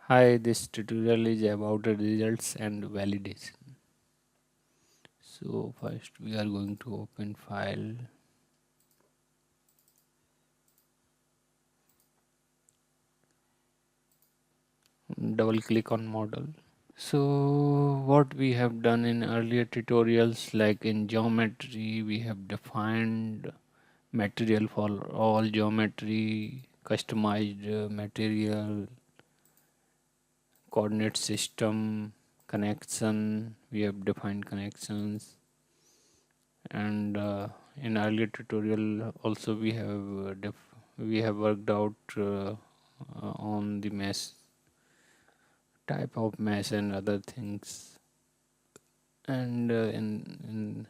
Hi, this tutorial is about the results and validation. So first we are going to open file, double click on model. So what we have done in earlier tutorials, like in geometry, we have defined material for all geometry, customized material, coordinate system, connection, we have defined connections, and in earlier tutorial also we have worked out on the mesh, type of mesh and other things, and in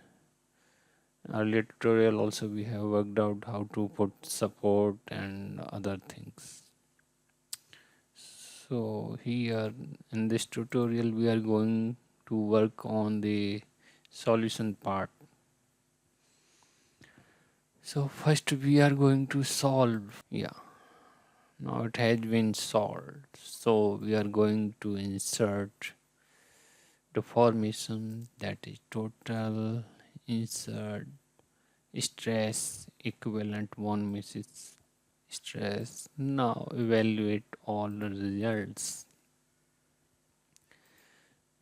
earlier tutorial also we have worked out how to put support and other things. So here in this tutorial we are going to work on the solution part. So first we are going to solve. Yeah, now it has been solved. So we are going to insert the formation, that is total, insert stress equivalent 1 misses stress. Now evaluate all the results.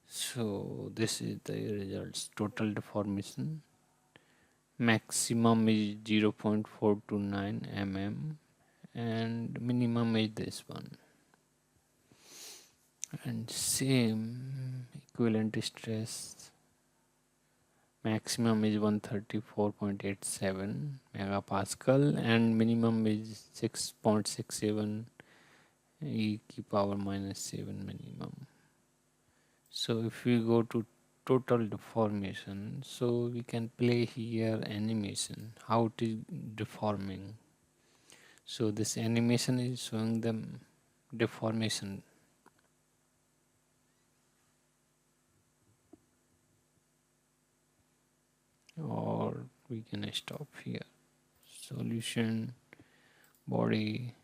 So this is the results. Total deformation maximum is 0.429 mm and minimum is this one, and same equivalent stress maximum is 134.87 megapascal and minimum is 6.67 e to power minus 7 minimum. So if we go to total deformation, so we can play here animation, how it is deforming. So this animation is showing them deformation. Or we can stop here. Solution, body,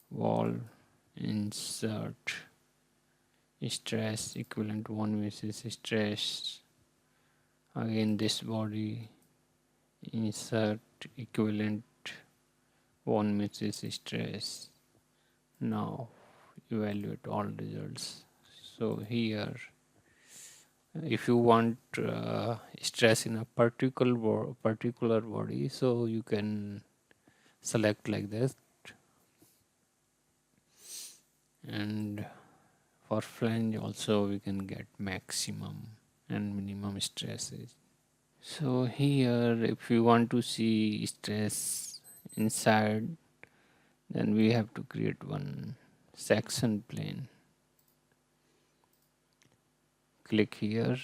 wall, insert, stress equivalent 1 versus stress. Again this body, insert equivalent 1 versus stress. Now evaluate all results. So here if you want stress in a particular body, so you can select like this, and for flange also we can get maximum and minimum stresses. So here if we want to see stress inside, then we have to create one section plane. Click here,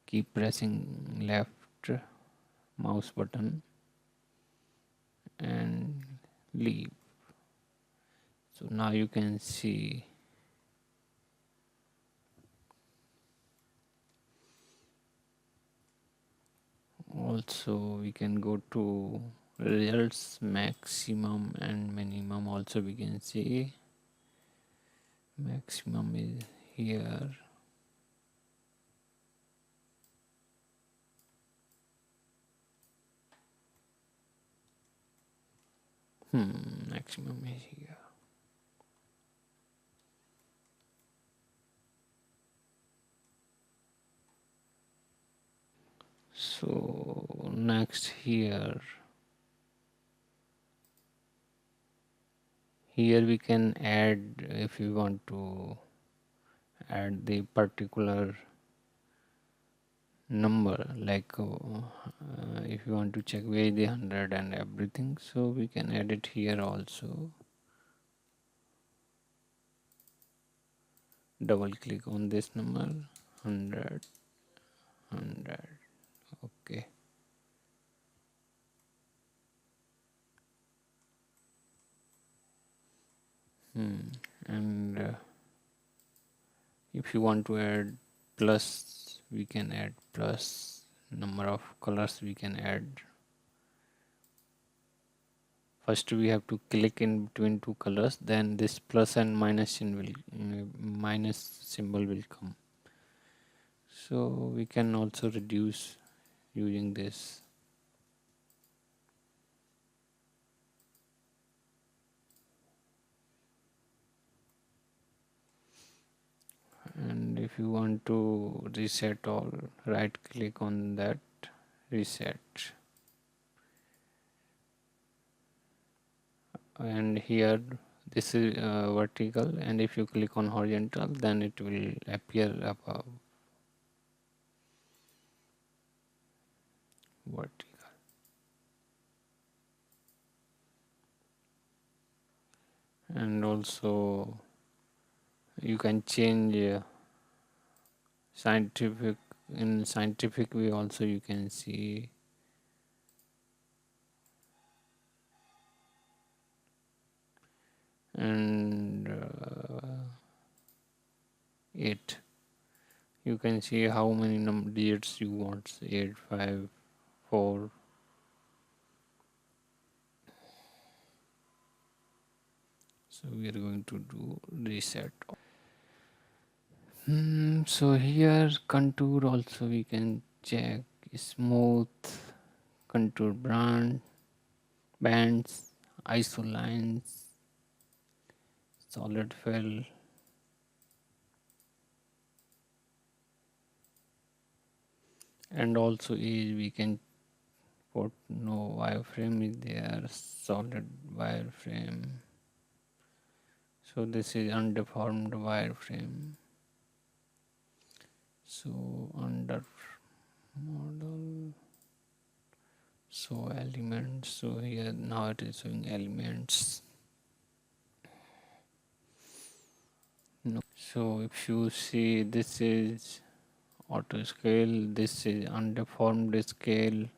keep pressing left mouse button and leave. So now you can see also we can go to results, maximum and minimum also we can see. Maximum is here, maximum is here. So next here we can add, if we want to add the particular number, like if you want to check where the 100 and everything, so we can add it here also. Double click on this number, 100. Okay, and if you want to add plus, we can add plus, number of colors we can add first we have to click in between two colors, then this plus and minus minus symbol will come. So we can also reduce using this. And if you want to reset all, right click on that, reset. And here this is vertical, and if you click on horizontal, then it will appear above. Vertical. And also you can change scientific. In scientific way also you can see. And 8, you can see how many digits you want. 8, 5, 4. So we are going to do reset. So here contour also we can check, smooth, contour bands, isolines, solid fill. And also is we can put no wireframe is there, solid wireframe. So this is undeformed wireframe. So under model, so elements, so here now it is showing elements. No. So if you see, this is auto scale, this is undeformed scale,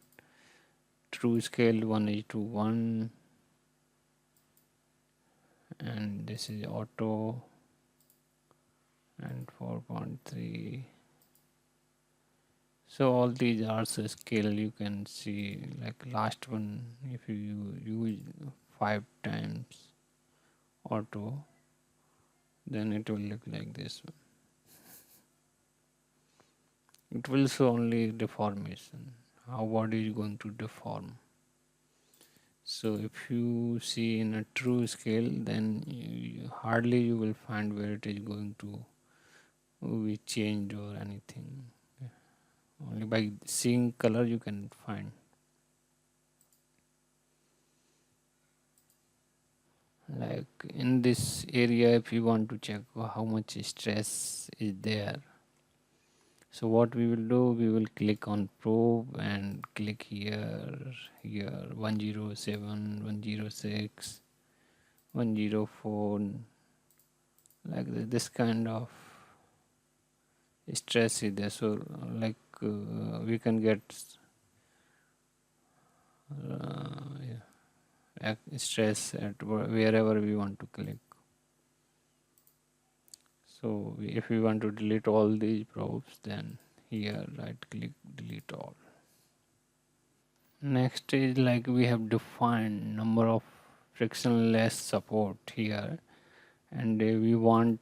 true scale 1:1, and this is auto, and 4.3. So all these are scale. You can see, like last one, if you use 5 times auto, then it will look like this one. It will show only deformation, how body is going to deform. So if you see in a true scale, then hardly you will find where it is going to be changed or anything. Only by seeing color you can find. Like in this area, if you want to check how much stress is there, so what we will do, we will click on probe and click here 107, 106, 104, like this kind of stress is there. So like we can get stress at wherever we want to click. So if we want to delete all these probes, then here right click, delete all. Next is like we have defined number of frictionless support here, and we want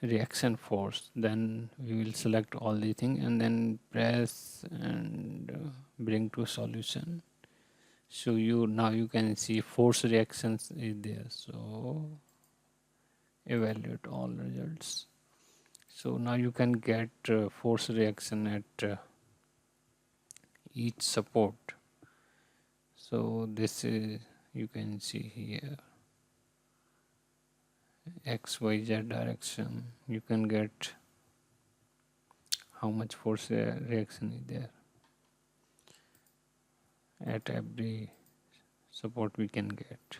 reaction force. Then we will select all the thing and then press and bring to solution. So now you can see force reactions is there. So evaluate all results. So now you can get force reaction at each support. So this is, you can see here, XYZ direction. You can get how much force reaction is there at every support we can get.